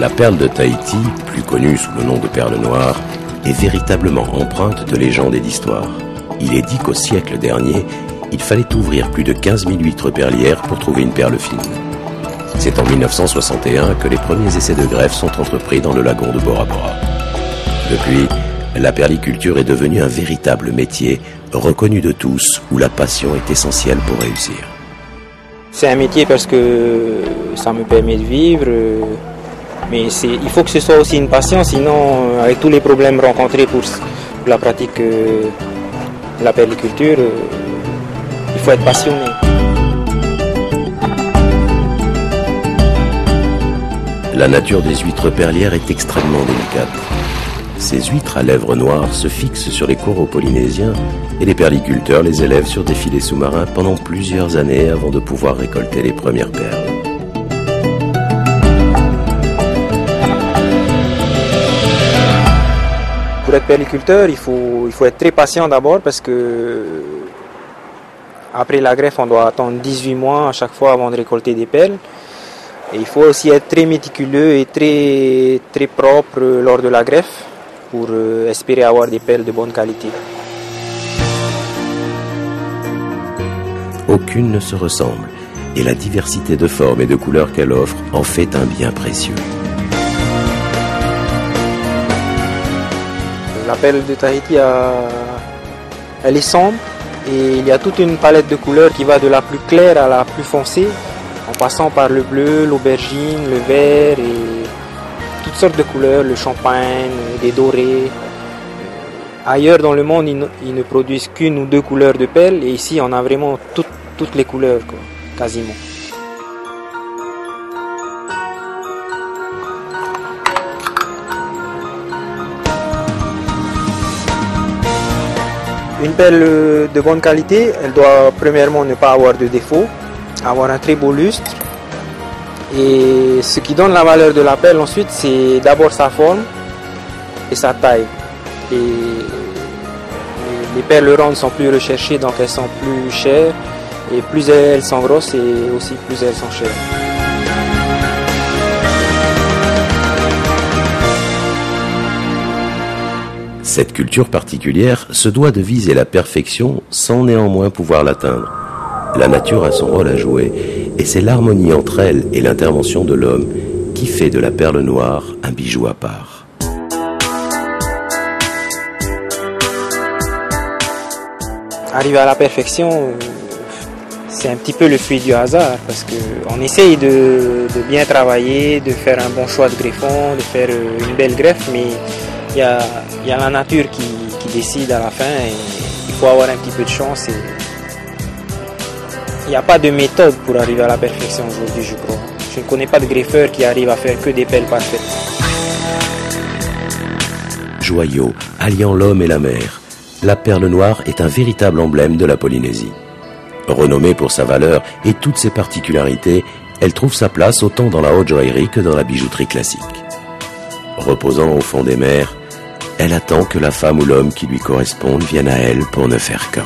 La perle de Tahiti, plus connue sous le nom de perle noire, est véritablement empreinte de légendes et d'histoire. Il est dit qu'au siècle dernier, il fallait ouvrir plus de 15 000 huîtres perlières pour trouver une perle fine. C'est en 1961 que les premiers essais de greffe sont entrepris dans le lagon de Bora Bora. Depuis, la perliculture est devenue un véritable métier, reconnu de tous, où la passion est essentielle pour réussir. C'est un métier parce que ça me permet de vivre, mais il faut que ce soit aussi une passion, sinon avec tous les problèmes rencontrés pour la pratique de la perliculture, il faut être passionné. La nature des huîtres perlières est extrêmement délicate. Ces huîtres à lèvres noires se fixent sur les coraux polynésiens et les perliculteurs les élèvent sur des filets sous-marins pendant plusieurs années avant de pouvoir récolter les premières perles. Pour être perliculteur, il faut être très patient d'abord parce que après la greffe, on doit attendre 18 mois à chaque fois avant de récolter des perles. Et il faut aussi être très méticuleux et très propre lors de la greffe pour espérer avoir des perles de bonne qualité. Aucune ne se ressemble et la diversité de formes et de couleurs qu'elle offre en fait un bien précieux. La perle de Tahiti, elle est sombre et il y a toute une palette de couleurs qui va de la plus claire à la plus foncée, en passant par le bleu, l'aubergine, le vert et toutes sortes de couleurs, le champagne, des dorés. Ailleurs dans le monde, ils ne produisent qu'une ou deux couleurs de perles et ici on a vraiment toutes les couleurs, quoi, quasiment. Une perle de bonne qualité, elle doit premièrement ne pas avoir de défaut, avoir un très beau lustre. Et ce qui donne la valeur de la perle ensuite, c'est d'abord sa forme et sa taille. Et les perles rondes sont plus recherchées, donc elles sont plus chères. Et plus elles sont grosses, et aussi plus elles sont chères. Cette culture particulière se doit de viser la perfection sans néanmoins pouvoir l'atteindre. La nature a son rôle à jouer, et c'est l'harmonie entre elle et l'intervention de l'homme qui fait de la perle noire un bijou à part. Arriver à la perfection, c'est un petit peu le fruit du hasard, parce qu'on essaye de bien travailler, de faire un bon choix de greffon, de faire une belle greffe, mais il y a la nature qui décide à la fin, et il faut avoir un petit peu de chance. Il n'y a pas de méthode pour arriver à la perfection aujourd'hui, je crois. Je ne connais pas de greffeur qui arrive à faire que des perles parfaites. Joyau, alliant l'homme et la mer, la perle noire est un véritable emblème de la Polynésie. Renommée pour sa valeur et toutes ses particularités, elle trouve sa place autant dans la haute joaillerie que dans la bijouterie classique. Reposant au fond des mers, elle attend que la femme ou l'homme qui lui correspondent vienne à elle pour ne faire qu'un.